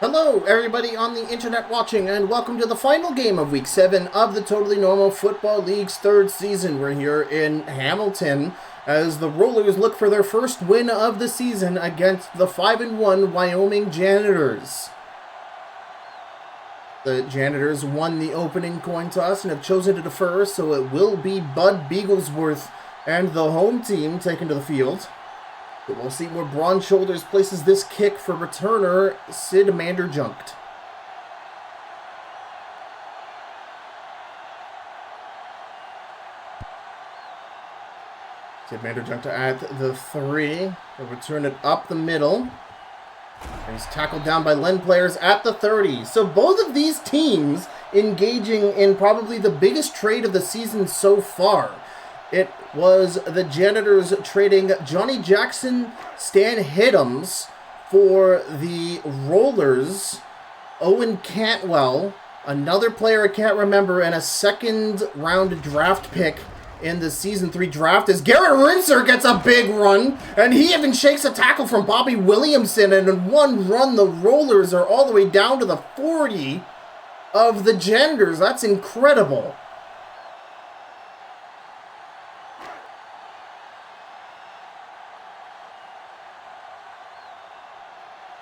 Hello, everybody on the internet watching, and welcome to the final game of Week 7 of the Totally Normal Football League's third season. We're here in Hamilton as the Rollers look for their first win of the season against the 5-1 Wyoming Janitors. The Janitors won the opening coin toss and have chosen to defer, so it will be Bud Beaglesworth and the home team taken to the field. But we'll see where Broad Shoulders places this kick for returner Sid Manderjunkt. Sid Manderjunkt at the 3. He'll return it up the middle. And he's tackled down by Len players at the 30. So both of these teams engaging in probably the biggest trade of the season so far. It was the Janitors trading Johnny Jackson, Stan Hiddums for the Rollers, Owen Cantwell, another player I can't remember, and a second-round draft pick in the Season 3 draft as Garrett Rinser gets a big run, and he even shakes a tackle from Bobby Williamson, and in one run, the Rollers are all the way down to the 40 of the Janitors. That's incredible.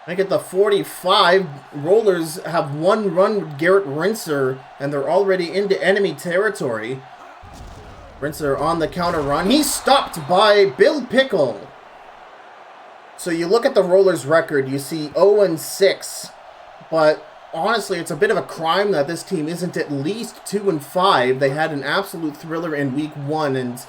I think at the 45, Rollers have one run with Garrett Rinser, and they're already into enemy territory. Rinser on the counter run. He's stopped by Bill Pickle. So you look at the Rollers' record, you see 0-6, but honestly, it's a bit of a crime that this team isn't at least 2-5. They had an absolute thriller in Week 1, and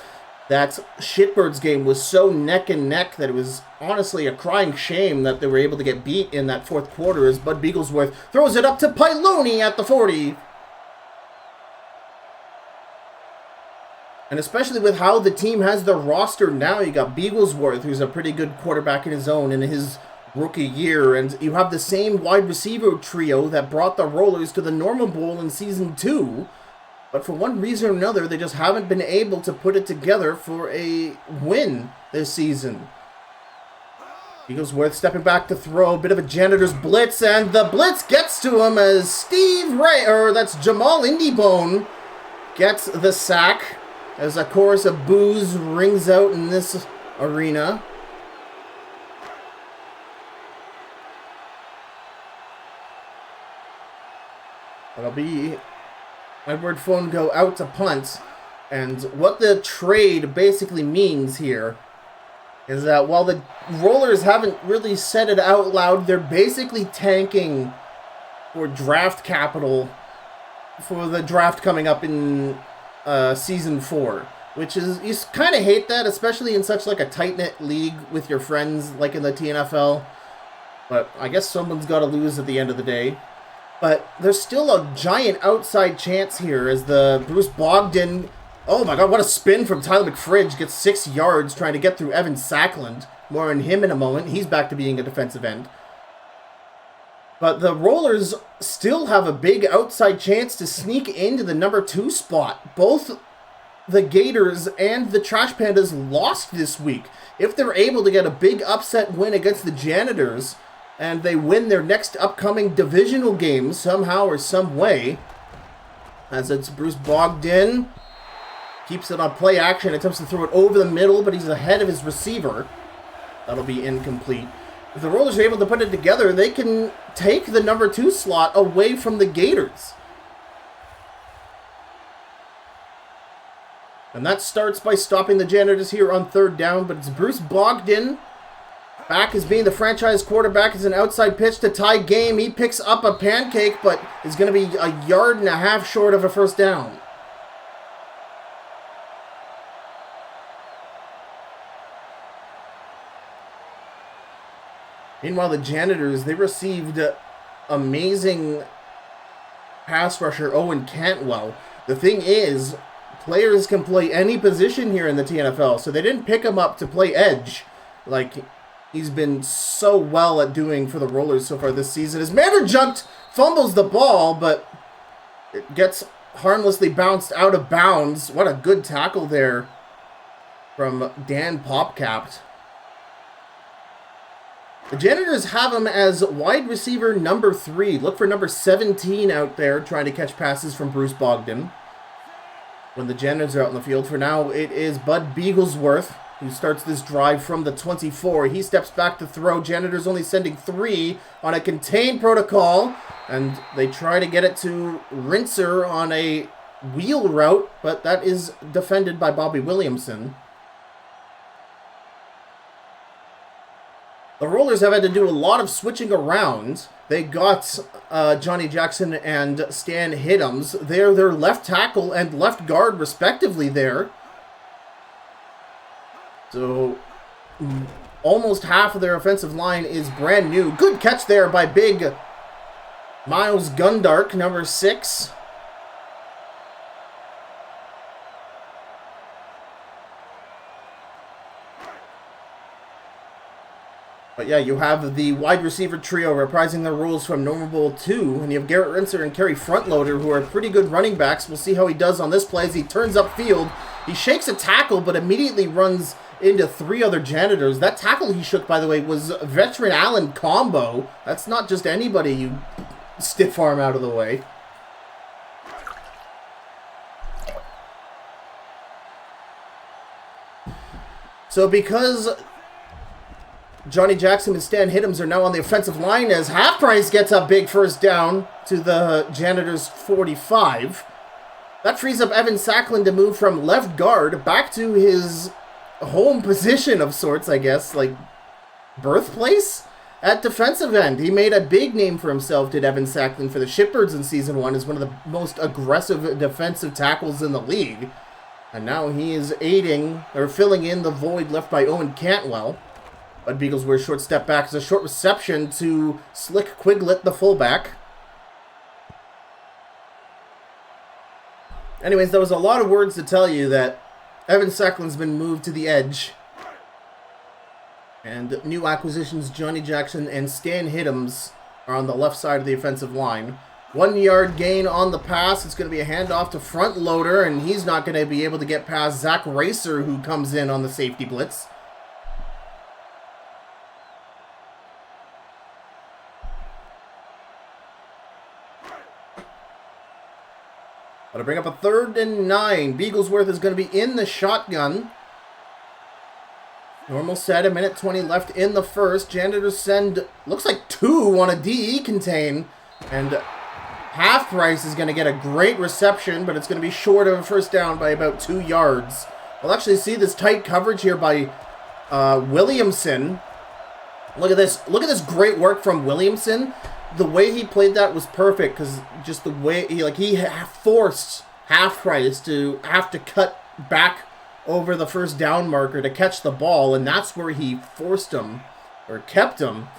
that Shitbirds game was so neck and neck that it was honestly a crying shame that they were able to get beat in that fourth quarter as Bud Beaglesworth throws it up to Piloni at the 40. And especially with how the team has their roster now, you got Beaglesworth, who's a pretty good quarterback in his own in his rookie year, and you have the same wide receiver trio that brought the Rollers to the Normal Bowl in Season 2. But for one reason or another, they just haven't been able to put it together for a win this season. Beaglesworth stepping back to throw, a bit of a Janitor's blitz, and the blitz gets to him as Jamal Indiebone gets the sack as a chorus of boos rings out in this arena. That'll be Edward phone go out to punt, and what the trade basically means here is that while the Rollers haven't really said it out loud, they're basically tanking for draft capital for the draft coming up in Season 4, which is, you kind of hate that, especially in such like a tight-knit league with your friends like in the TNFL, but I guess someone's got to lose at the end of the day. But there's still a giant outside chance here as the Bruce Bogdan, oh my god, what a spin from Tyler McFridge, gets 6 yards trying to get through Evan Sackland. More on him in a moment. He's back to being a defensive end. But the Rollers still have a big outside chance to sneak into the number 2 spot. Both the Gators and the Trash Pandas lost this week. If they're able to get a big upset win against the Janitors, and they win their next upcoming divisional game somehow or some way, as it's Bruce Bogdan, keeps it on play action, attempts to throw it over the middle, but he's ahead of his receiver. That'll be incomplete. If the Rollers are able to put it together, they can take the number 2 slot away from the Gators. And that starts by stopping the Janitors here on third down, but it's Bruce Bogdan back as being the franchise quarterback. Is an outside pitch to tie game. He picks up a pancake, but is going to be a 1.5 yards short of a first down. Meanwhile, the Janitors, they received amazing pass rusher Owen Cantwell. The thing is, players can play any position here in the TNFL, so they didn't pick him up to play edge like he's been so well at doing for the Rollers so far this season. As Manderjunkt fumbles the ball, but it gets harmlessly bounced out of bounds. What a good tackle there from Dan Popcapt. The Janitors have him as wide receiver number 3. Look for number 17 out there trying to catch passes from Bruce Bogdan. When the Janitors are out in the field, for now it is Bud Beaglesworth who starts this drive from the 24. He steps back to throw. Janitors only sending 3 on a contained protocol. And they try to get it to Rinser on a wheel route, but that is defended by Bobby Williamson. The Rollers have had to do a lot of switching around. They got Johnny Jackson and Stan Hiddums. They're their left tackle and left guard, respectively, there. So, almost half of their offensive line is brand new. Good catch there by big Miles Gundark, number 6. But yeah, you have the wide receiver trio reprising their roles from Normal Bowl 2. And you have Garrett Rinser and Kerry Frontloader, who are pretty good running backs. We'll see how he does on this play as he turns upfield. He shakes a tackle, but immediately runs into 3 other Janitors. That tackle he shook, by the way, was veteran Allen Combo. That's not just anybody you stiff arm out of the way. So because Johnny Jackson and Stan Hiddums are now on the offensive line, as Half Price gets a big first down to the Janitors 45. That frees up Evan Sacklin to move from left guard back to his home position of sorts, I guess, like birthplace at defensive end. He made a big name for himself, did Evan Sacklin, for the Shitbirds in Season 1 as one of the most aggressive defensive tackles in the league. And now he is aiding, or filling in the void left by Owen Cantwell. Bud Beaglesworth's short step back is a short reception to Slick Quiglet, the fullback. Anyways, that was a lot of words to tell you that Evan Sacklin's been moved to the edge. And new acquisitions, Johnny Jackson and Stan Hiddums, are on the left side of the offensive line. 1 yard gain on the pass. It's going to be a handoff to Frontloader, and he's not going to be able to get past Zach Racer, who comes in on the safety blitz. But to bring up a 3rd and 9. Beaglesworth is going to be in the shotgun. Normal set, 1:20 left in the first. Janitors send, looks like 2 on a DE contain. And Half Price is going to get a great reception, but it's going to be short of a first down by about 2 yards. We'll actually see this tight coverage here by Williamson. Look at this. Look at this great work from Williamson. The way he played that was perfect, because just the way he forced Half Price to have to cut back over the first down marker to catch the ball, and that's where he forced him, or kept him.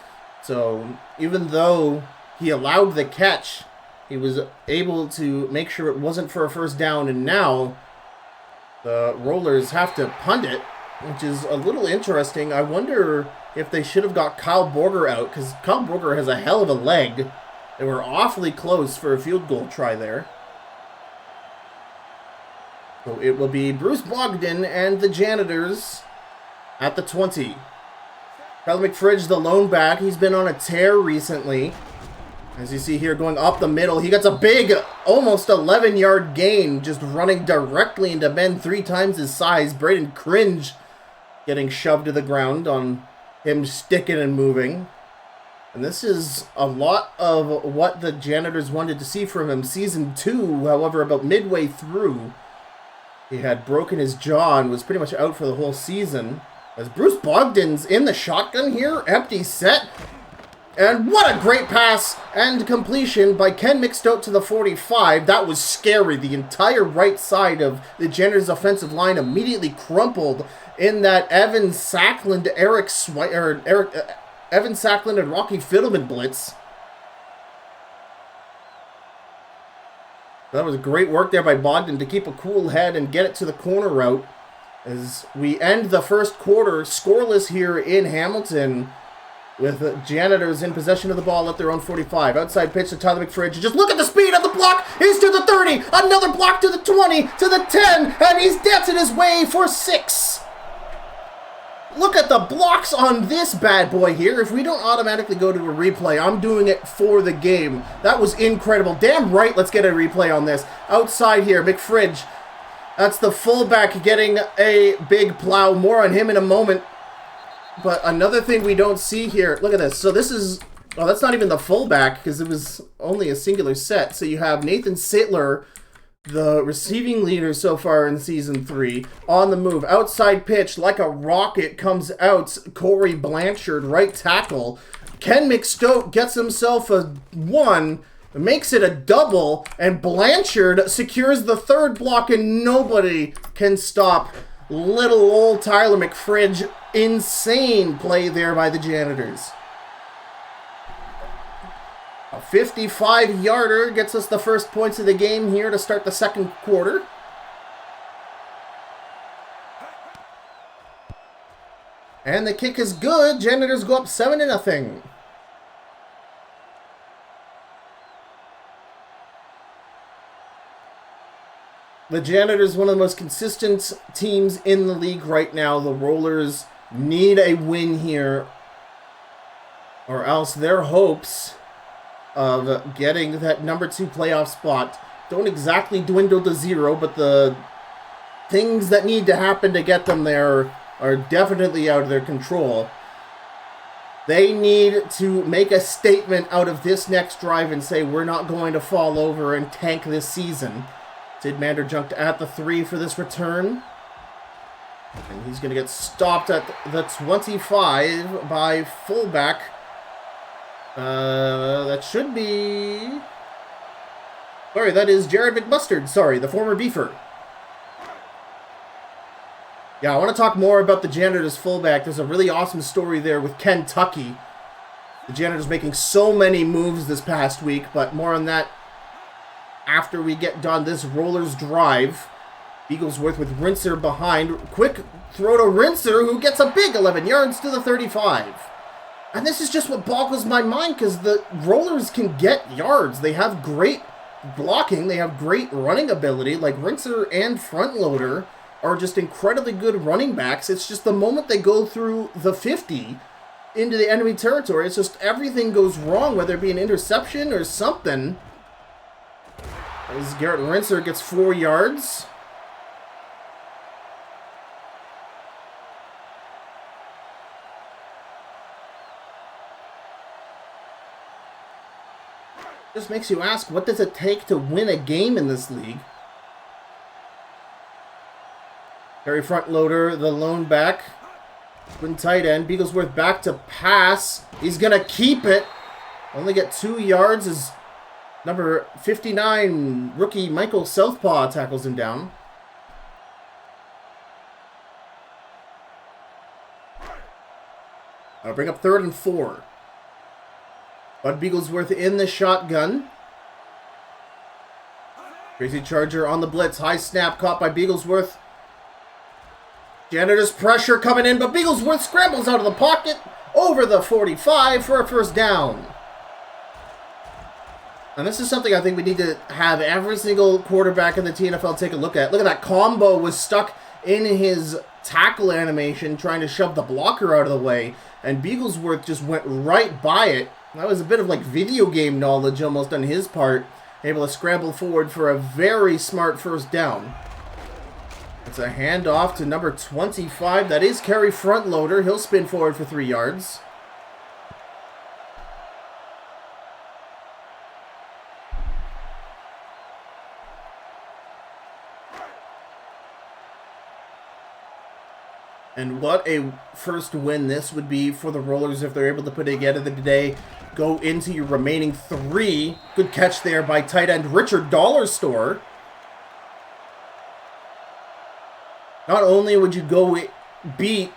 So even though he allowed the catch, he was able to make sure it wasn't for a first down, and now the Rollers have to punt it, which is a little interesting. I wonder if they should have got Kyle Borger out, because Kyle Borger has a hell of a leg. They were awfully close for a field goal try there. So it will be Bruce Bogdan and the Janitors at the 20. Tyler McFridge, the lone back. He's been on a tear recently. As you see here, going up the middle. He gets a big, almost 11-yard gain, just running directly into men 3 times his size. Braden Cringe getting shoved to the ground on him sticking and moving. And this is a lot of what the Janitors wanted to see from him. Season 2, however, about midway through, he had broken his jaw and was pretty much out for the whole season. As Bruce Bogdan's in the shotgun here, empty set. And what a great pass and completion by Ken McStote to the 45. That was scary. The entire right side of the Janitors' offensive line immediately crumpled in that Evan Sacklin and Rocky Fiddleman blitz. That was great work there by Bogdan to keep a cool head and get it to the corner route. As we end the first quarter scoreless here in Hamilton, with Janitors in possession of the ball at their own 45. Outside pitch to Tyler McFridge. Just look at the speed of the block. He's to the 30. Another block to the 20, to the 10, and he's dancing his way for 6. Look at the blocks on this bad boy here. If we don't automatically go to a replay, I'm doing it for the game. That was incredible. Damn right, let's get a replay on this. Outside here, McFridge. That's the fullback getting a big plow. More on him in a moment. But another thing we don't see here, look at this. So this is, oh, that's not even the fullback because it was only a singular set. So you have Nathan Sittler, the receiving leader so far in Season 3, on the move. Outside pitch, like a rocket, comes out. Corey Blanchard, right tackle. Ken McStoke gets himself a 1, makes it a double, and Blanchard secures the third block, and nobody can stop little old Tyler McFridge. Insane play there by the Janitors. A 55-yarder gets us the first points of the game here to start the second quarter. And the kick is good. Janitors go up 7-0. The Janitors, one of the most consistent teams in the league right now. The Rollers need a win here, or else their hopes of getting that number 2 playoff spot don't exactly dwindle to 0, but the things that need to happen to get them there are definitely out of their control. They need to make a statement out of this next drive and say, we're not going to fall over and tank this season. Tidmander jumped at the 3 for this return. And he's going to get stopped at the 25 by fullback. That should be... Sorry, that is Jared McMustard. Sorry, the former Beefer. Yeah, I want to talk more about the Janitors fullback. There's a really awesome story there with Kentucky. The Janitors making so many moves this past week, but more on that after we get done this Rollers drive. Beaglesworth with Rinser behind. Quick throw to Rinser, who gets a big 11 yards to the 35. And this is just what boggles my mind, because the Rollers can get yards. They have great blocking. They have great running ability. Like, Rinser and Frontloader are just incredibly good running backs. It's just the moment they go through the 50 into the enemy territory, it's just everything goes wrong, whether it be an interception or something. As Garrett Rinser gets 4 yards. Just makes you ask, what does it take to win a game in this league? Terry Frontloader, the lone back. Twin tight end. Beaglesworth back to pass. He's going to keep it. Only get 2 yards as number 59, rookie Michael Southpaw tackles him down. I'll bring up 3rd and 4. Bud Beaglesworth in the shotgun. Crazy Charger on the blitz. High snap caught by Beaglesworth. Janitors pressure coming in, but Beaglesworth scrambles out of the pocket over the 45 for a first down. And this is something I think we need to have every single quarterback in the TNFL take a look at. Look at that combo was stuck in his tackle animation trying to shove the blocker out of the way, and Beaglesworth just went right by it. That was a bit of like video game knowledge almost on his part. Able to scramble forward for a very smart first down. It's a handoff to number 25. That is Kerry Frontloader. He'll spin forward for 3 yards. And what a first win this would be for the Rollers if they're able to put it together today. Go into your remaining 3. Good catch there by tight end Richard Dollarstore. Not only would you go beat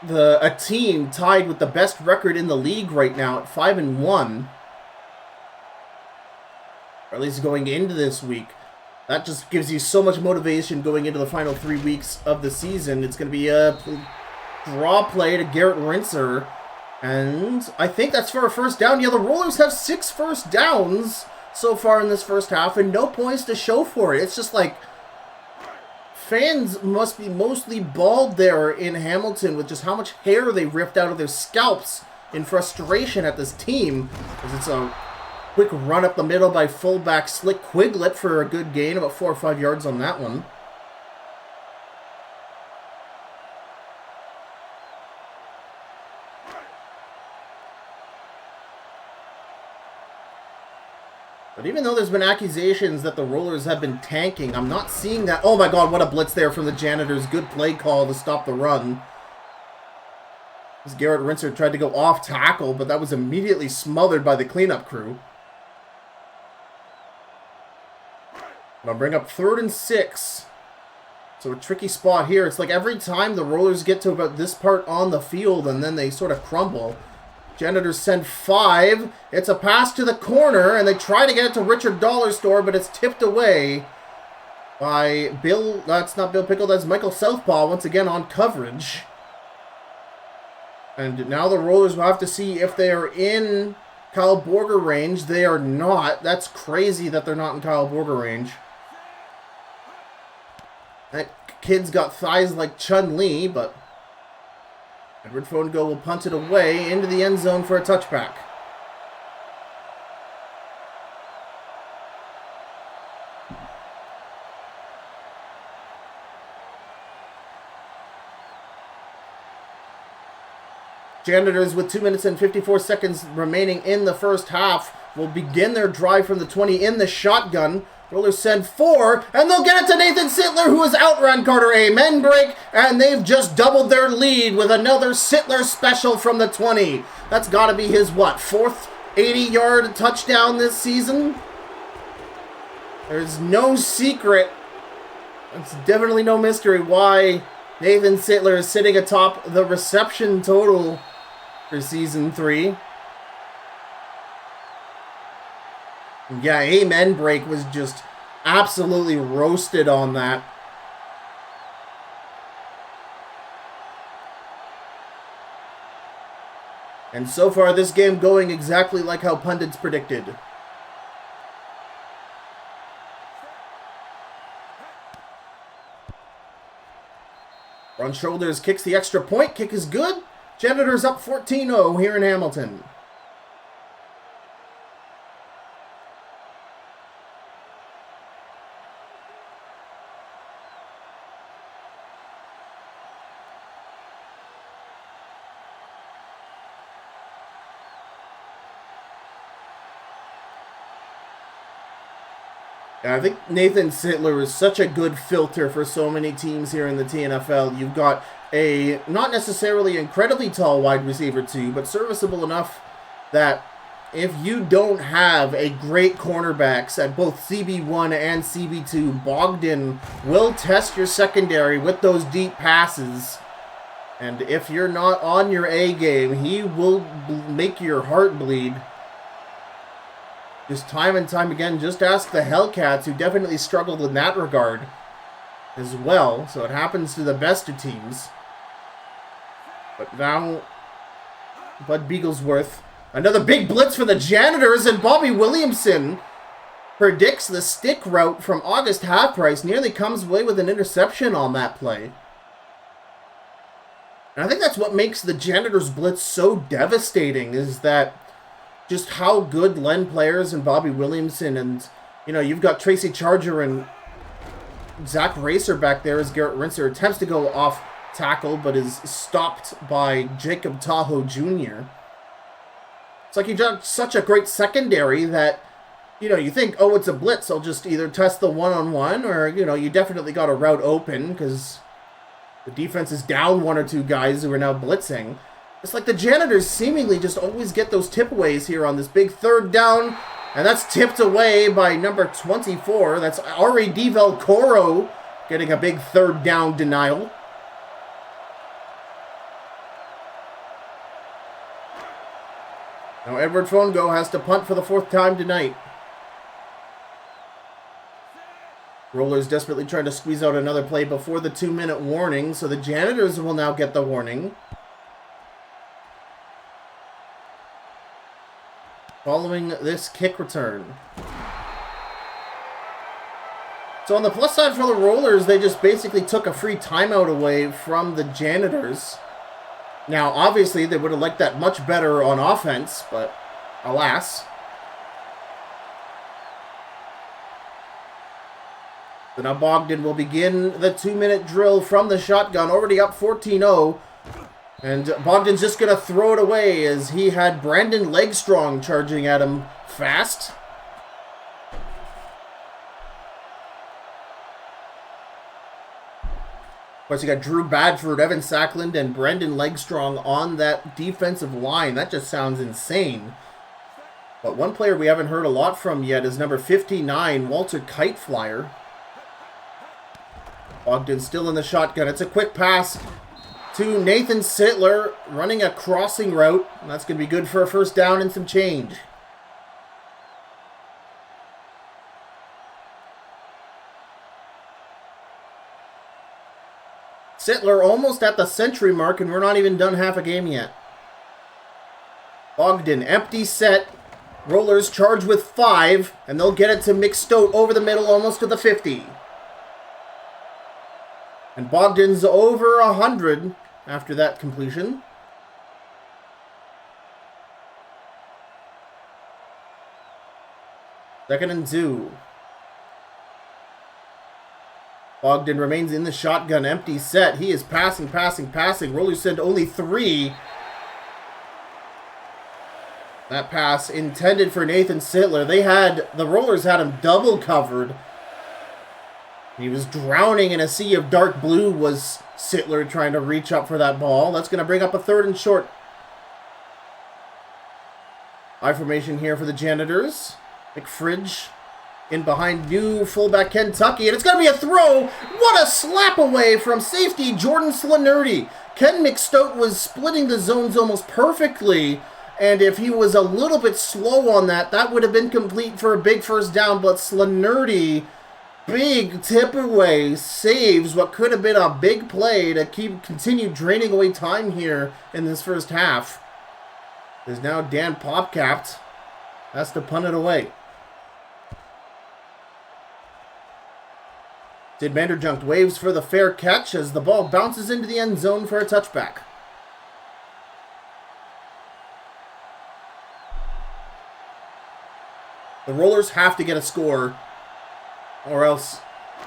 a team tied with the best record in the league right now at 5-1, or at least going into this week, that just gives you so much motivation going into the final 3 weeks of the season. It's going to be a draw play to Garrett Rinser, and I think that's for a first down. Yeah, the Rollers have 6 first downs so far in this first half, and no points to show for it. It's just like fans must be mostly bald there in Hamilton with just how much hair they ripped out of their scalps in frustration at this team. As it's a quick run up the middle by fullback Slick Quiglet for a good gain, about 4 or 5 yards on that one. But even though there's been accusations that the Rollers have been tanking, I'm not seeing that. Oh my god, what a blitz there from the Janitors. Good play call to stop the run. As Garrett Rinser tried to go off tackle, but that was immediately smothered by the cleanup crew. And I'll bring up 3rd and 6. So a tricky spot here. It's like every time the Rollers get to about this part on the field and then they sort of crumble. Janitors send 5. It's a pass to the corner, and they try to get it to Richard Dollarstore, but it's tipped away by Bill. That's not Bill Pickle, that's Michael Southpaw once again on coverage. And now the Rollers will have to see if they are in Kyle Borger range. They are not. That's crazy that they're not in Kyle Borger range. That kid's got thighs like Chun-Li, but Edward Fongo will punt it away into the end zone for a touchback. Janitors, with 2 minutes and 54 seconds remaining in the first half, will begin their drive from the 20 in the shotgun. Rollers send 4, and they'll get it to Nathan Sittler, who has outrun Carter Amen break, and they've just doubled their lead with another Sittler special from the 20. That's got to be his, what, 4th 80-yard touchdown this season? There's no secret. It's definitely no mystery why Nathan Sittler is sitting atop the reception total for Season 3. Yeah, Amen break was just absolutely roasted on that. And so far, this game going exactly like how pundits predicted. Front shoulders kicks the extra point. Kick is good. Janitors up 14-0 here in Hamilton. I think Nathan Sittler is such a good filter for so many teams here in the TNFL. You've got a not necessarily incredibly tall wide receiver too, but serviceable enough that if you don't have a great cornerbacks at both CB1 and CB2, Bogdan will test your secondary with those deep passes. And if you're not on your A game, he will make your heart bleed. Just time and time again, just ask the Hellcats, who definitely struggled in that regard as well. So it happens to the best of teams. But now, Bud Beaglesworth, another big blitz for the Janitors, and Bobby Williamson predicts the stick route from August Half-Price, nearly comes away with an interception on that play. And I think that's what makes the Janitors blitz so devastating, is that just how good Len players and Bobby Williamson, and, you know, you've got Tracy Charger and Zach Racer back there as Garrett Rinser attempts to go off tackle, but is stopped by Jacob Tahoe Jr. It's like you got such a great secondary that, you know, you think, oh, it's a blitz, I'll just either test the one-on-one, or, you know, you definitely got a route open because the defense is down 1 or 2 guys who are now blitzing. It's like the Janitors seemingly just always get those tip-aways here on this big 3rd down. And that's tipped away by number 24. That's Ari Devel Coro getting a big 3rd down denial. Now Edward Fongo has to punt for the 4th time tonight. Rollers desperately trying to squeeze out another play before the 2-minute warning. So the Janitors will now get the warning. Following this kick return. So on the plus side for the Rollers, they just basically took a free timeout away from the Janitors. Now, obviously, they would have liked that much better on offense, but alas. So now Bogdan will begin the 2-minute drill from the shotgun, already up 14-0. And Bogdan's just going to throw it away as he had Brandon Legstrong charging at him fast. Of course, you got Drew Badford, Evan Sackland, and Brendan Legstrong on that defensive line. That just sounds insane. But one player we haven't heard a lot from yet is number 59, Walter Kiteflyer. Bogdan still in the shotgun. It's a quick pass to Nathan Sittler, running a crossing route. And that's going to be good for a first down and some change. Sittler almost at the century mark, and we're not even done half a game yet. Bogdan, empty set. Rollers charge with 5, and they'll get it to McStote over the middle, almost to the 50. And Bogdan's over 100 after that completion. Second and 2. Bogdan remains in the shotgun, empty set. He is passing. Rollers send only 3. That pass intended for Nathan Sittler. The Rollers had him double covered. He was drowning in a sea of dark blue, was Sittler trying to reach up for that ball. That's going to bring up a 3rd and short. I formation here for the Janitors. McFridge in behind new fullback Kentucky, and it's going to be a throw. What a slap away from safety Jordan Slanerty. Ken McStote was splitting the zones almost perfectly, and if he was a little bit slow on that, that would have been complete for a big first down, but Slanerty, big tip away, saves what could have been a big play to continue draining away time here in this first half. There's now Dan Popcapt has to punt it away. Sid Vanderjunkt waves for the fair catch as the ball bounces into the end zone for a touchback. The Rollers have to get a score, or else,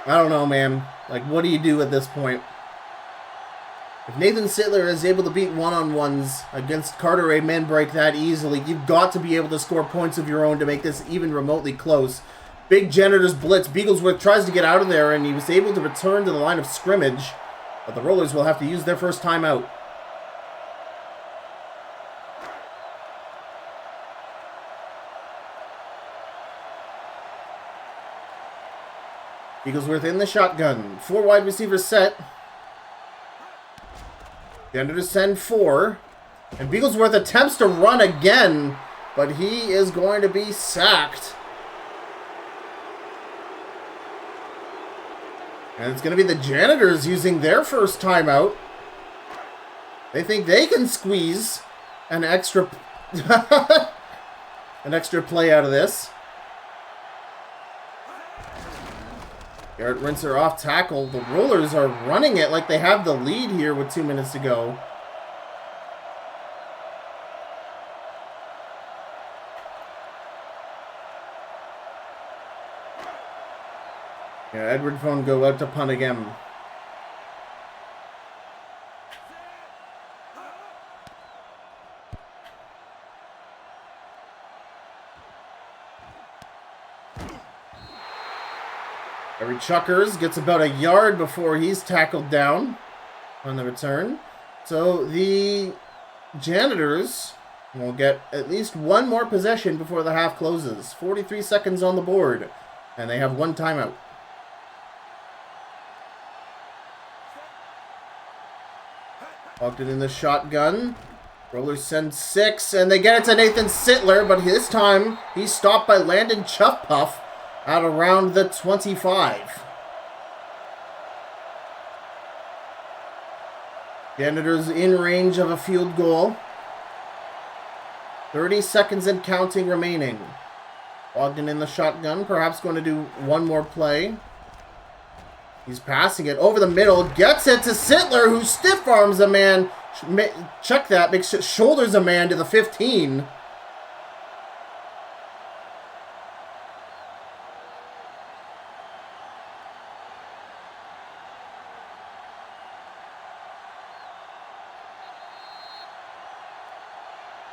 I don't know, man. Like, what do you do at this point? If Nathan Sittler is able to beat one-on-ones against Carter A. Menbrake that easily, you've got to be able to score points of your own to make this even remotely close. Big Janitors blitz. Beaglesworth tries to get out of there, and he was able to return to the line of scrimmage. But the Rollers will have to use their first timeout. Beaglesworth in the shotgun. 4 wide receivers set. Janitors send 4. And Beaglesworth attempts to run again, but he is going to be sacked. And it's going to be the Janitors using their first timeout. They think they can squeeze an extra play out of this. Garrett Rinser off tackle. The Rollers are running it like they have the lead here with 2 minutes to go. Yeah, Edward Phone go out to punt again. Harry Chuckers gets about a yard before he's tackled down on the return. So the Janitors will get at least one more possession before the half closes. 43 seconds on the board, and they have one timeout. Bogdan in the shotgun. Rollers send 6, and they get it to Nathan Sittler, but this time he's stopped by Landon Chuffpuff at around the 25. Janitors in range of a field goal. 30 seconds and counting remaining. Bogdan in the shotgun, perhaps going to do one more play. He's passing it over the middle, gets it to Sittler, who stiff arms a man. Check that, makes it shoulders a man to the 15.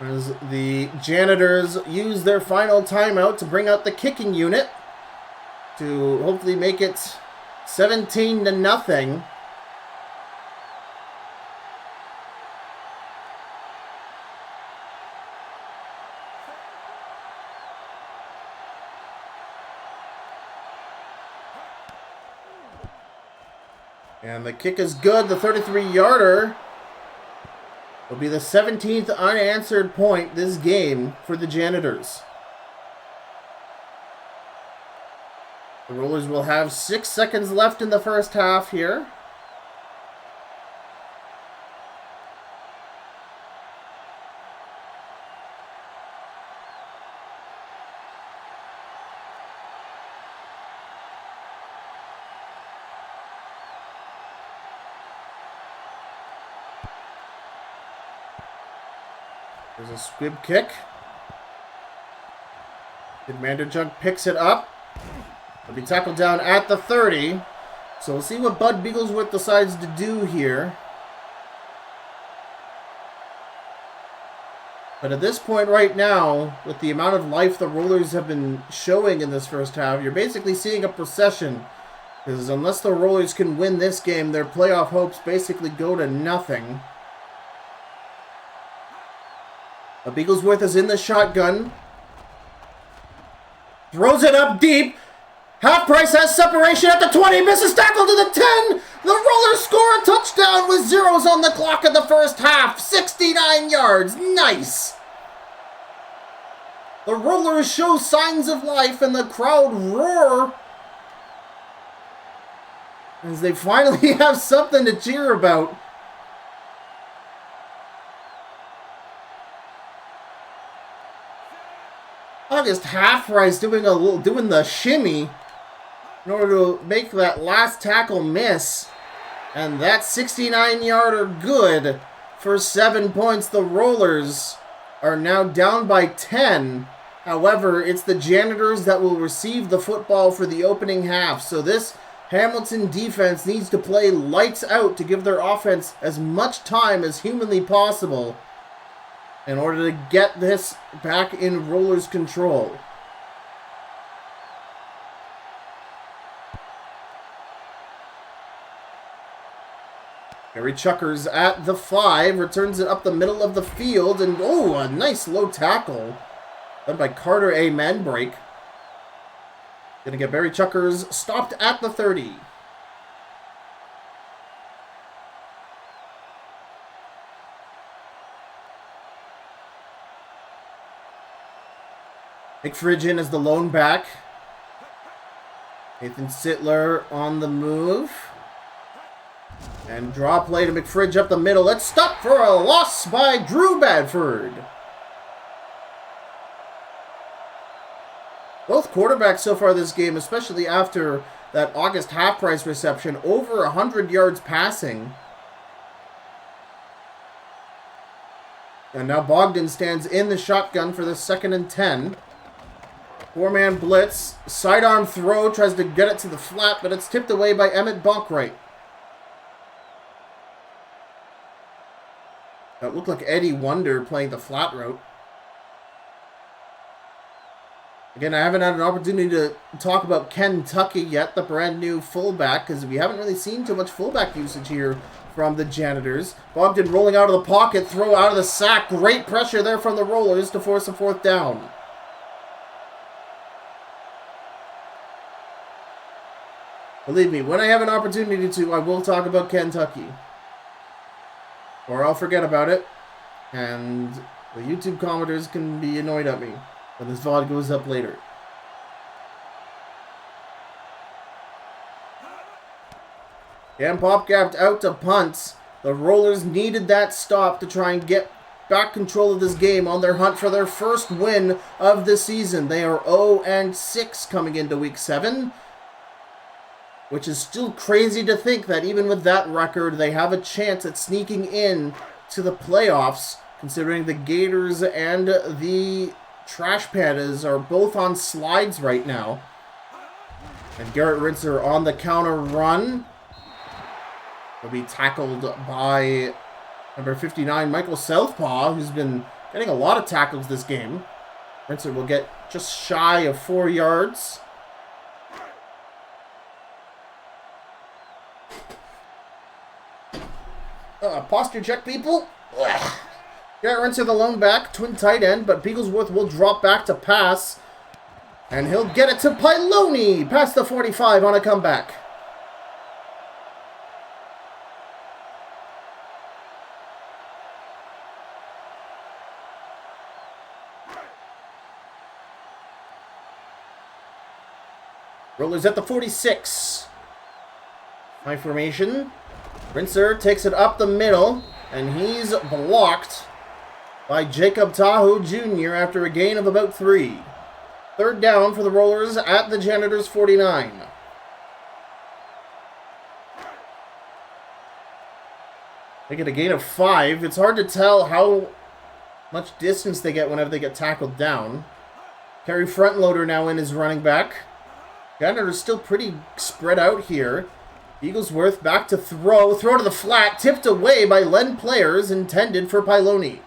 As the Janitors use their final timeout to bring out the kicking unit to hopefully make it 17-0. And the kick is good. The 33-yarder will be the 17th unanswered point this game for the Janitors. The Rollers will have 6 seconds left in the first half here. There's a squib kick. Commander Junk picks it up. It'll be tackled down at the 30. So we'll see what Bud Beaglesworth decides to do here. But at this point right now, with the amount of life the Rollers have been showing in this first half, you're basically seeing a procession. Because unless the Rollers can win this game, their playoff hopes basically go to nothing. But Beaglesworth is in the shotgun. Throws it up deep. Half Price has separation at the 20. Misses tackle to the 10. The Rollers score a touchdown with zeros on the clock in the first half. 69 yards. Nice. The Rollers show signs of life and the crowd roar as they finally have something to cheer about. August Half Price doing the shimmy in order to make that last tackle miss. And that 69-yarder good for 7 points. The Rollers are now down by 10. However, it's the Janitors that will receive the football for the opening half. So this Hamilton defense needs to play lights out to give their offense as much time as humanly possible in order to get this back in Rollers' control. Harry Chuckers at the 5, returns it up the middle of the field, and oh, a nice low tackle done by Carter A. Manbrake. Gonna get Barry Chuckers stopped at the 30. McFridge in as the lone back. Nathan Sittler on the move. And draw play to McFridge up the middle. Let's stop for a loss by Drew Badford. Both quarterbacks so far this game, especially after that August Half Price reception, over 100 yards passing. And now Bogdan stands in the shotgun for the 2nd and 10. Four-man blitz. Sidearm throw. Tries to get it to the flat, but it's tipped away by Emmett Bonkwright. That looked like Eddie Wonder playing the flat route. Again, I haven't had an opportunity to talk about Kentucky yet, the brand new fullback, because we haven't really seen too much fullback usage here from the Janitors. Bogdan rolling out of the pocket, throw out of the sack. Great pressure there from the Rollers to force a 4th down. Believe me, when I have an opportunity to, I will talk about Kentucky. Or I'll forget about it, and the YouTube commenters can be annoyed at me when this VOD goes up later. And Popgapped out to punts. The Rollers needed that stop to try and get back control of this game on their hunt for their first win of the season. They are 0-6 coming into Week 7. which is still crazy to think that even with that record, they have a chance at sneaking in to the playoffs, considering the Gators and the Trash Pandas are both on slides right now. And Garrett Ritzer on the counter run will be tackled by number 59, Michael Southpaw, who's been getting a lot of tackles this game. Ritzer will get just shy of 4 yards. Posture check, people. Ugh. Garrett Ritzer, the lone back, twin tight end, but Beaglesworth will drop back to pass. And he'll get it to Piloni past the 45 on a comeback. Rollers at the 46. High formation. Rinser takes it up the middle, and he's blocked by Jacob Tahoe Jr. after a gain of about 3. Third down for the Rollers at the Janitors 49. They get a gain of 5. It's hard to tell how much distance they get whenever they get tackled down. Kerry Frontloader now in as running back. Janitors still pretty spread out here. Eaglesworth back to throw. Throw to the flat. Tipped away by Len Players, intended for Piloni.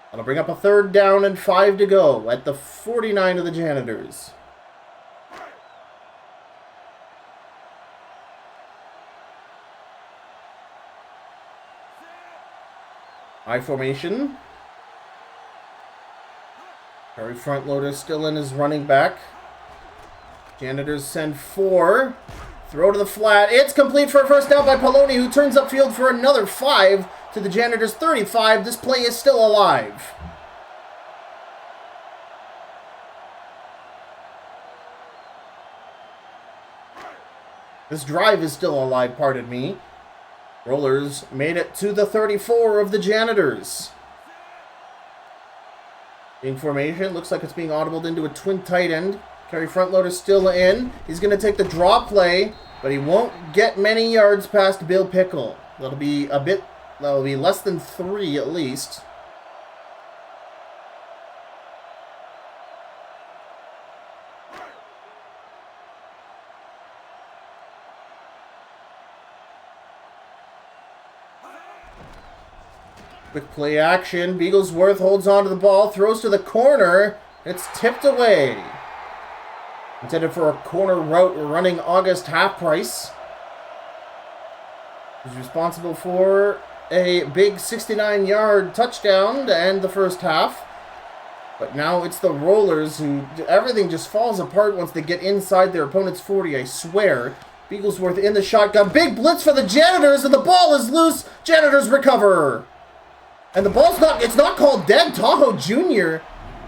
That'll bring up a third down and 5 to go at the 49 of the Janitors. High formation. Kerry Frontloader still in as running back. Janitors send 4. Throw to the flat. It's complete for a first down by Piloni, who turns upfield for another 5 to the Janitors 35. This play is still alive. This drive is still alive, pardon me. Rollers made it to the 34 of the Janitors. In formation, looks like it's being audibled into a twin tight end. Kerry Frontloader still in. He's going to take the draw play, but he won't get many yards past Bill Pickle. That'll be less than 3 at least. Quick play action. Beaglesworth holds on to the ball, throws to the corner. It's tipped away. Intended for a corner route running August Half-Price. He's responsible for a big 69-yard touchdown to end the first half. But now it's the Rollers who... everything just falls apart once they get inside their opponent's 40, I swear. Beaglesworth in the shotgun. Big blitz for the Janitors, and the ball is loose. Janitors recover. And the ball's not... it's not called dead. Tahoe Jr.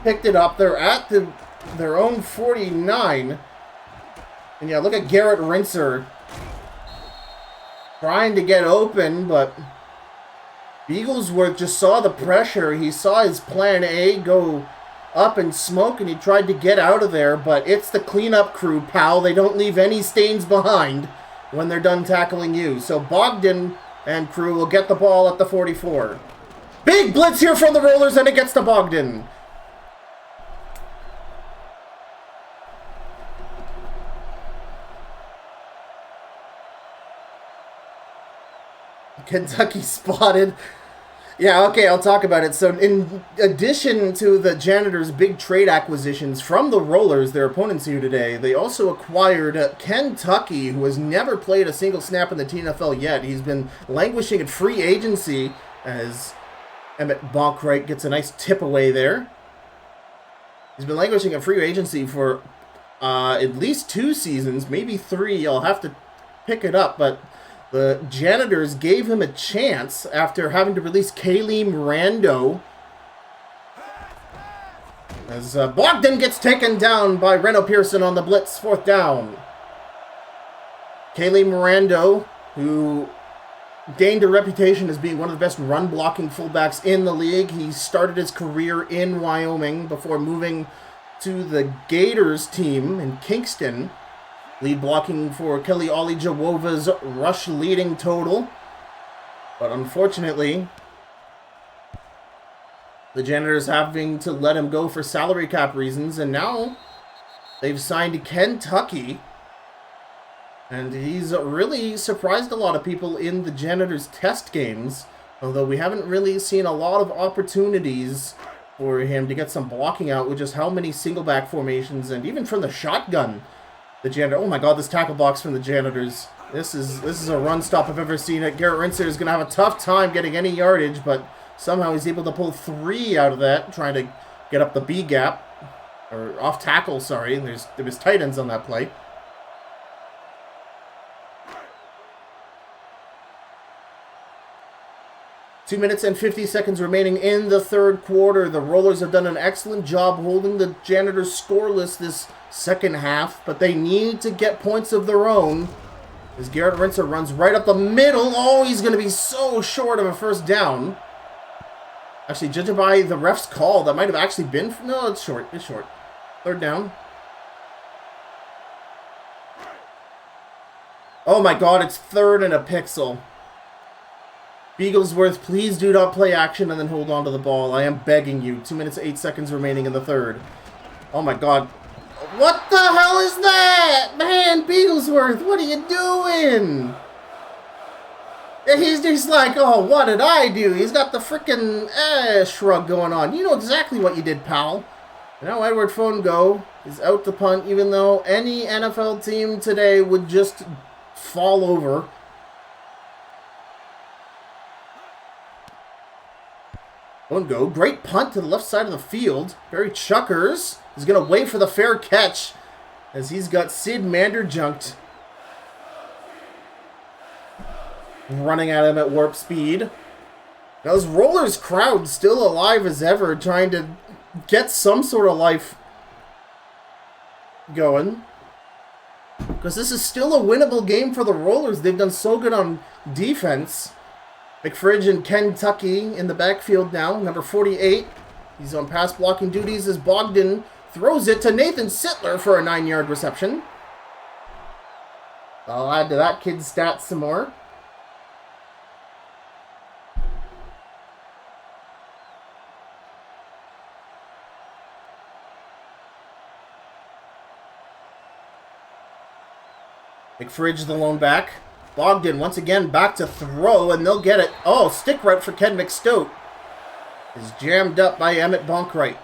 picked it up. They're at their own 49. And yeah, look at Garrett Rinser trying to get open, but Beaglesworth just saw the pressure. He saw his plan A go up in smoke, and he tried to get out of there, but it's the cleanup crew, pal. They don't leave any stains behind when they're done tackling you. So Bogdan and crew will get the ball at the 44. Big blitz here from the Rollers, and it gets to Bogdan. Kentucky spotted. Yeah, okay, I'll talk about it. So in addition to the Janitors' big trade acquisitions from the Rollers, their opponents here today, they also acquired Kentucky, who has never played a single snap in the TNFL yet. He's been languishing at free agency as Emmett Bonkwright gets a nice tip away there. He's been languishing at free agency for at least 2 seasons, maybe 3. I'll have to pick it up, but the Janitors gave him a chance after having to release Kayleem Rando. As Bogdan gets taken down by Reno Pearson on the blitz, 4th down. Kayleem Rando, who gained a reputation as being one of the best run-blocking fullbacks in the league. He started his career in Wyoming before moving to the Gators team in Kingston. Lead blocking for Kelly Olijawova's rush leading total. But unfortunately, the Janitors having to let him go for salary cap reasons. And now they've signed Kentucky. And he's really surprised a lot of people in the Janitors test games. Although we haven't really seen a lot of opportunities for him to get some blocking out with just how many single back formations and even from the shotgun. The Janitor. Oh my god, this tackle box from the Janitors. This is a run stop I've ever seen it. Garrett Rinser is going to have a tough time getting any yardage, but somehow he's able to pull 3 out of that, trying to get up the B gap. Or off tackle, sorry. There was tight ends on that play. Two minutes and 50 seconds remaining in the third quarter. The Rollers have done an excellent job holding the Janitors scoreless this second half, but they need to get points of their own. As Garrett Rinser runs right up the middle. Oh, he's going to be so short of a first down. Actually, judging by the ref's call, that might have actually been... No, it's short. It's short. Third down. Oh my god, it's third and a pixel. Beaglesworth, please do not play action and then hold on to the ball. I am begging you. 2 minutes, 8 seconds remaining in the third. Oh my god. What the hell is that? Man, Beaglesworth, what are you doing? He's just like, oh, what did I do? He's got the frickin' shrug going on. You know exactly what you did, pal. Now Edward Fongo is out to punt, even though any NFL team today would just fall over. Fongo, great punt to the left side of the field. Barry Chuckers is going to wait for the fair catch as he's got Sid Manderjunked running at him at warp speed. Now this Rollers crowd still alive as ever, trying to get some sort of life going. Because this is still a winnable game for the Rollers. They've done so good on defense. McFridge and Kentucky in the backfield now. Number 48. He's on pass blocking duties as Bogdan throws it to Nathan Sittler for a 9-yard reception. I'll add to that kid's stats some more. McFridge the lone back. Bogdan once again back to throw, and they'll get it. Oh, stick route for Ken McStote is jammed up by Emmett Bonkright.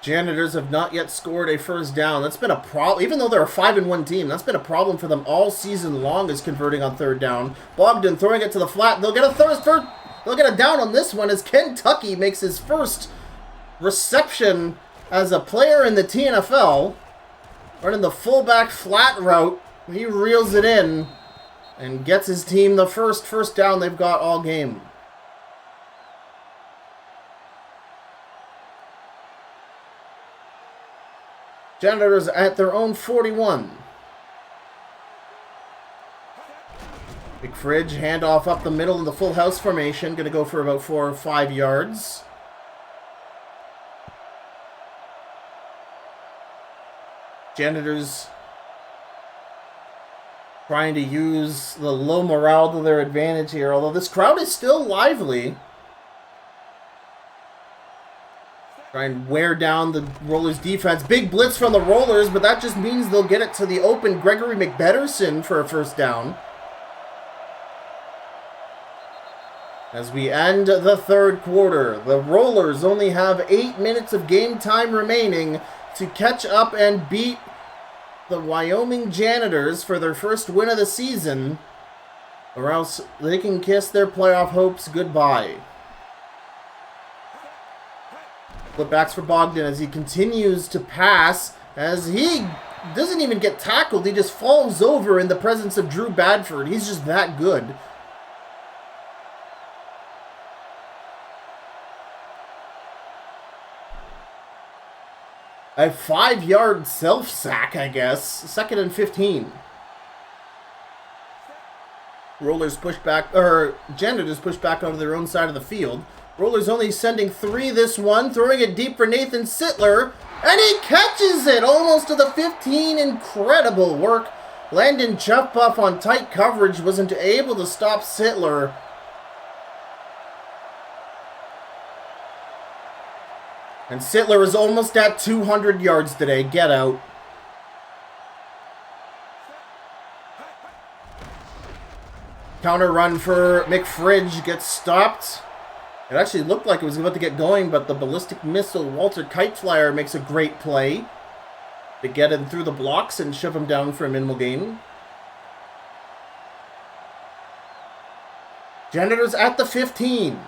Janitors have not yet scored a first down. That's been a problem. Even though they're a 5-1 team, that's been a problem for them all season long, is converting on third down. Bogdan throwing it to the flat. They'll get a down on this one as Kentucky makes his first reception as a player in the TNFL. Running the fullback flat route. He reels it in and gets his team the first down they've got all game. Janitors at their own 41. McFridge, handoff up the middle in the full house formation. Going to go for about 4 or 5 yards. Janitors trying to use the low morale to their advantage here, although this crowd is still lively. Try and wear down the Rollers defense. Big blitz from the Rollers, but that just means they'll get it to the open Gregory McBetterson for a first down. As we end the third quarter, the Rollers only have 8 minutes of game time remaining to catch up and beat the Wyoming Janitors for their first win of the season, or else they can kiss their playoff hopes goodbye. Flipbacks for Bogdan as he continues to pass, as he doesn't even get tackled, he just falls over in the presence of Drew Badford. He's just that good. A 5-yard self-sack, I guess. 2nd and 15. Rollers push back, or Janitors push back onto their own side of the field. Rollers only sending 3 this one, throwing it deep for Nathan Sittler, and he catches it almost to the 15. Incredible work. Landon Chuffbuff on tight coverage wasn't able to stop Sittler. And Sittler is almost at 200 yards today. Get out. Counter run for McFridge gets stopped. It actually looked like it was about to get going, but the ballistic missile Walter Kiteflyer makes a great play to get him through the blocks and shove him down for a minimal gain. Janitors at the 15.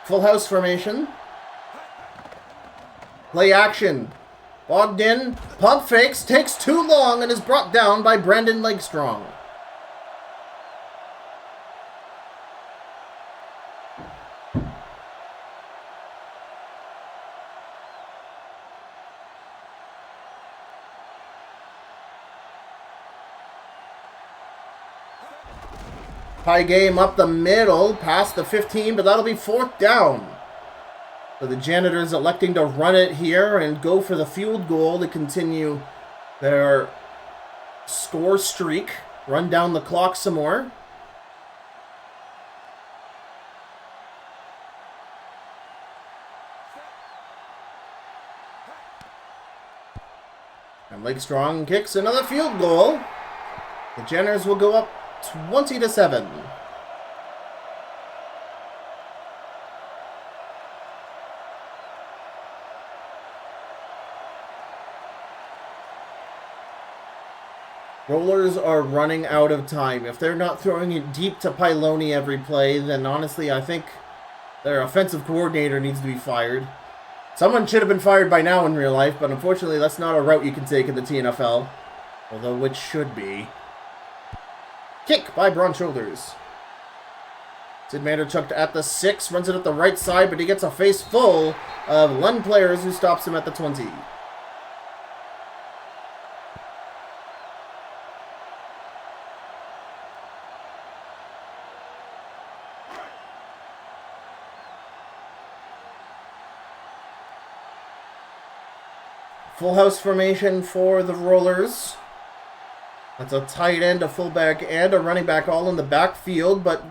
Full house formation. Play action. Bogdan pump fakes, takes too long, and is brought down by Brandon Legstrong. High game up the middle, past the 15, but that'll be 4th down. So the Janitors electing to run it here and go for the field goal to continue their score streak. Run down the clock some more. And Legstrong kicks another field goal. The Janitors will go up 20-7. Rollers are running out of time. If they're not throwing it deep to Piloni every play, then honestly, I think their offensive coordinator needs to be fired. Someone should have been fired by now in real life, but unfortunately, that's not a route you can take in the TNFL. Although, which should be. Kick by Braun Shoulders. Sid Manderchuk at the 6, runs it up the right side, but he gets a face full of Lund players who stops him at the 20. Full house formation for the Rollers. That's a tight end, a fullback, and a running back all in the backfield, but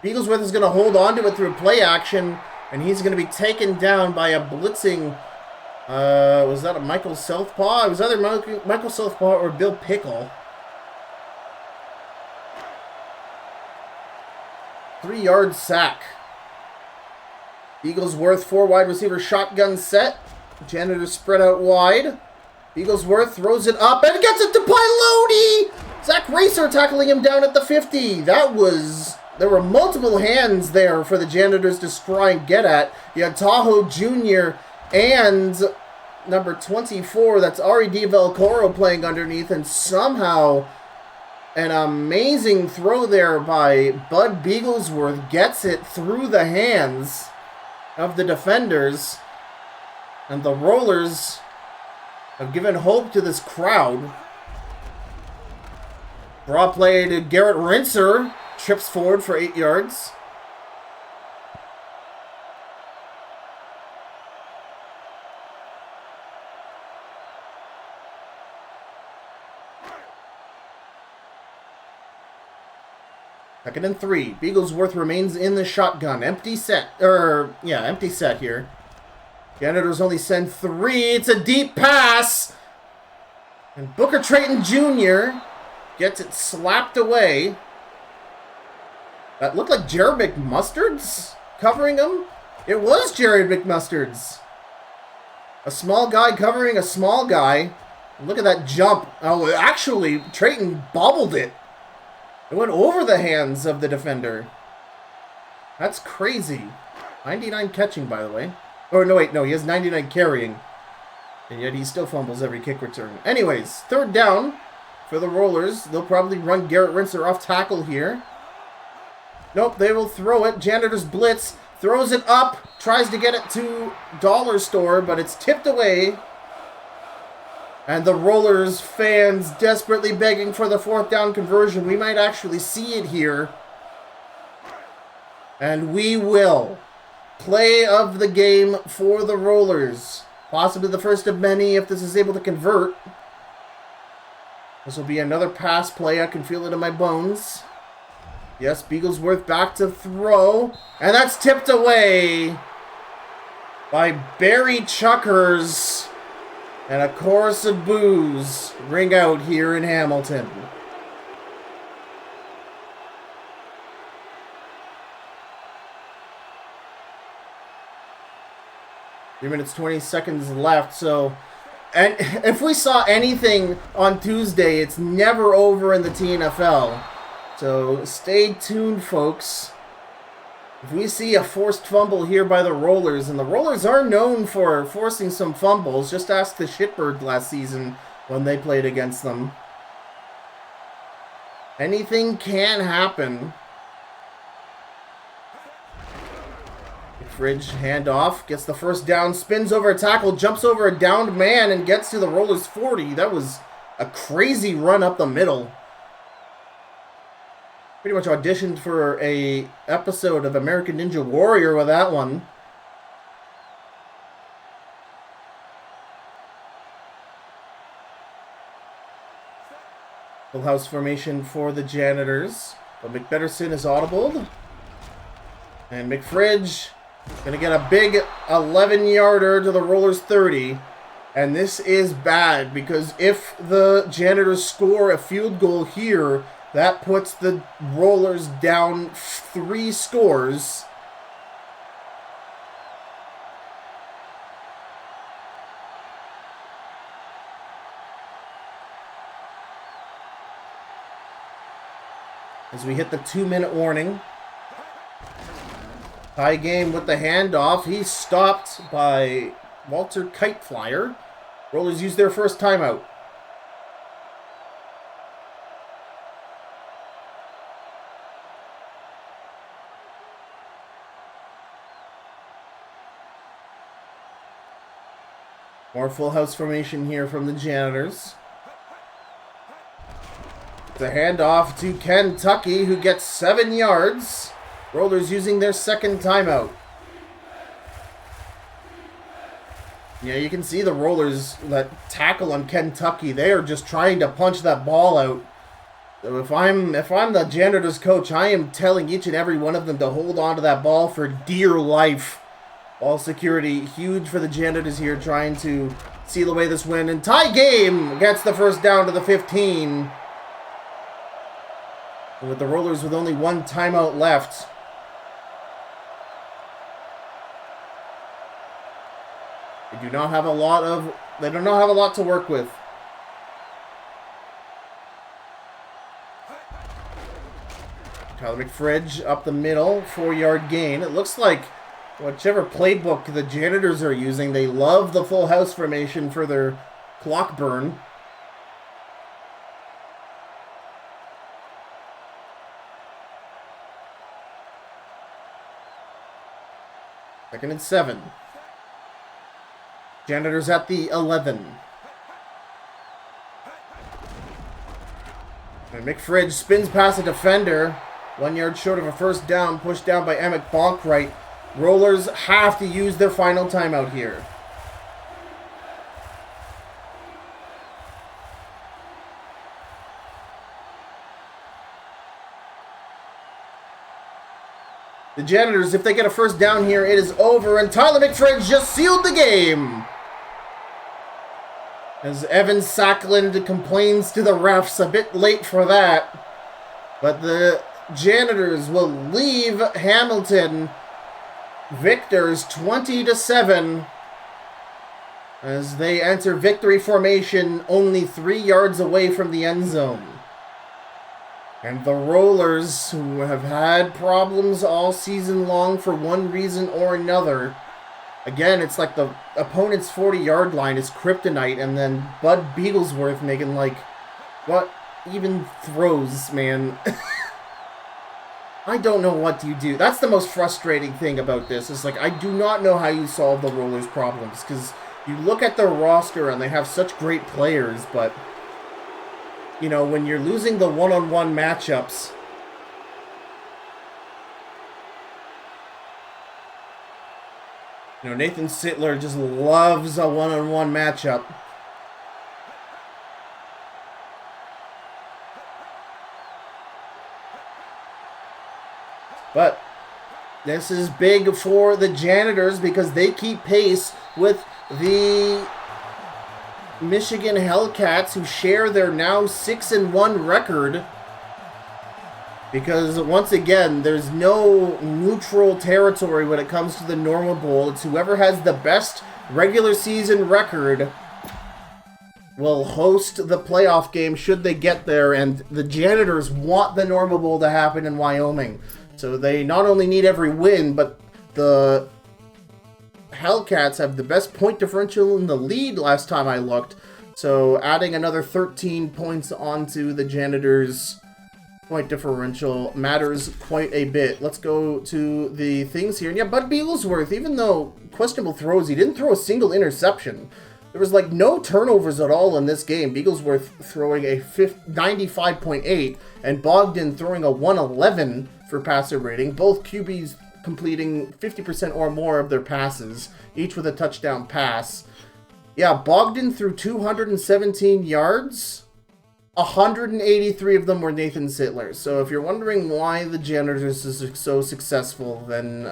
Beaglesworth is going to hold on to it through play action, and he's going to be taken down by a blitzing, was that a Michael Southpaw? It was either Michael Southpaw or Bill Pickle. 3-yard sack. Beaglesworth, 4 wide receiver shotgun set. Janitors spread out wide. Beaglesworth throws it up and gets it to Piloni! Zach Racer tackling him down at the 50. There were multiple hands there for the Janitors to try and get at. You had Tahoe Jr. and number 24, that's Ari Di Velcoro playing underneath, and somehow an amazing throw there by Bud Beaglesworth gets it through the hands of the defenders. And the Rollers have given hope to this crowd. Draw play to Garrett Rinser. Trips forward for 8 yards. Second and 3. Beaglesworth remains in the shotgun. Empty set here. Janitors only send 3. It's a deep pass. And Booker Trayton Jr. gets it slapped away. That looked like Jared McMustard's covering him. It was Jared McMustard's. A small guy covering a small guy. Look at that jump. Oh, actually, Trayton bobbled it. It went over the hands of the defender. That's crazy. 99 catching, by the way. Oh, no, wait, no, he has 99 carrying. And yet he still fumbles every kick return. Anyways, 3rd down for the Rollers. They'll probably run Garrett Rinser off tackle here. Nope, they will throw it. Janitors blitz. Throws it up. Tries to get it to Dollar Store, but it's tipped away. And the Rollers fans desperately begging for the 4th down conversion. We might actually see it here. And we will. play of the game for the Rollers. Possibly the first of many if this is able to convert. This will be another pass play. I can feel it in my bones. Yes, Beaglesworth back to throw. And that's tipped away by Barry Chuckers. And a chorus of boos ring out here in Hamilton. 3 minutes, 20 seconds left, so... And if we saw anything on Tuesday, it's never over in the TNFL. So stay tuned, folks. If we see a forced fumble here by the Rollers, and the Rollers are known for forcing some fumbles, just ask the Shitbird last season when they played against them. Anything can happen. Fridge handoff, gets the first down, spins over a tackle, jumps over a downed man, and gets to the Rollers 40. That was a crazy run up the middle. Pretty much auditioned for a episode of American Ninja Warrior with that one. Full house formation for the Janitors. But McBetterson is audibled. And McFridge gonna get a big 11-yarder to the Rollers 30. And this is bad because if the Janitors score a field goal here, that puts the Rollers down 3 scores. As we hit the 2-minute warning. Tie game with the handoff. He's stopped by Walter Kiteflyer. Rollers use their first timeout. More full house formation here from the Janitors. The handoff to Kentucky, who gets 7 yards. Rollers using their second timeout. Yeah, you can see the Rollers that tackle on Kentucky. They are just trying to punch that ball out. So if I'm the Janitors coach, I am telling each and every one of them to hold on to that ball for dear life. Ball security huge for the Janitors here, trying to seal away this win. And tie game gets the first down to the 15. And with the Rollers with only 1 timeout left. They do not have a lot to work with. Tyler McFridge up the middle, 4-yard gain. It looks like whichever playbook the Janitors are using, they love the full house formation for their clock burn. Second and 7. Janitors at the 11. And McFridge spins past a defender. 1 yard short of a first down, pushed down by Emmett Bonkright. Rollers have to use their final timeout here. The Janitors, if they get a first down here, it is over, and Tyler McFridge just sealed the game. As Evan Sackland complains to the refs, a bit late for that. But the Janitors will leave Hamilton victors 20-7 as they enter victory formation only 3 yards away from the end zone. And the Rollers, who have had problems all season long for one reason or another. Again, it's like the opponent's 40-yard line is kryptonite, and then Bud Beaglesworth making, like, what even throws, man. I don't know what you do. That's the most frustrating thing about this. Is like, I do not know how you solve the Rollers' problems, because you look at their roster and they have such great players, but, you know, when you're losing the one-on-one matchups, You know, Nathan Sittler just loves a one-on-one matchup. But this is big for the Janitors because they keep pace with the Michigan Hellcats, who share their now 6-1 record. Because, once again, there's no neutral territory when it comes to the Normal Bowl. It's whoever has the best regular season record will host the playoff game should they get there. And the Janitors want the Normal Bowl to happen in Wyoming. So they not only need every win, but the Hellcats have the best point differential in the lead last time I looked. So adding another 13 points onto the Janitors' point differential matters quite a bit. Let's go to the things here. And yeah, Bud Beaglesworth, even though questionable throws, he didn't throw a single interception. There was like no turnovers at all in this game. Beaglesworth throwing a 95.8 and Bogdan throwing a 111 for passer rating. Both QBs completing 50% or more of their passes, each with a touchdown pass. Yeah, Bogdan threw 217 yards. 183 of them were Nathan Sittler. So if you're wondering why the Janitors is so successful, then,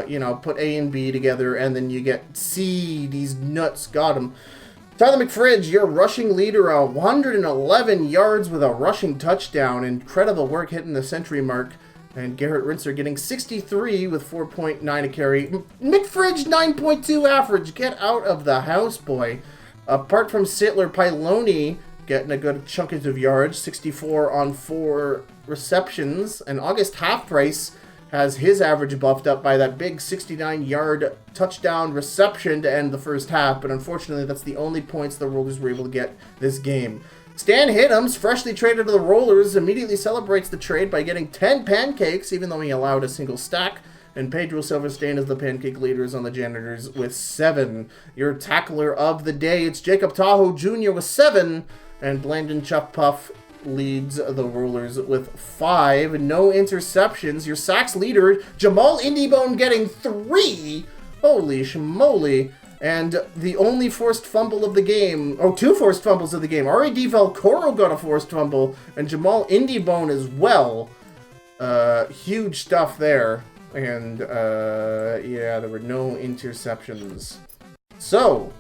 you know, put A and B together, and then you get C. These nuts got him. Tyler McFridge, your rushing leader, 111 yards with a rushing touchdown. Incredible work hitting the century mark. And Garrett Rinser getting 63 with 4.9 a carry. McFridge, 9.2 average. Get out of the house, boy. Apart from Sittler, Piloni getting a good chunk of yards, 64 on 4 receptions. And August Half-Price has his average buffed up by that big 69-yard touchdown reception to end the first half. But unfortunately, that's the only points the Rollers were able to get this game. Stan Hittums, freshly traded to the Rollers, immediately celebrates the trade by getting 10 pancakes, even though he allowed a single stack. And Pedro Silverstein is the pancake leaders on the Janitors with 7. Your tackler of the day, it's Jacob Tahoe Jr. with 7. And Blandon Chuck Puff leads the Rollers with 5. No interceptions. Your sacks leader, Jamal Indybone, getting 3. Holy schmoly. And the only forced fumble of the game, 2 forced fumbles of the game. R.A.D. Valcoro got a forced fumble, and Jamal Indybone as well. Huge stuff there. And, yeah, there were no interceptions. So,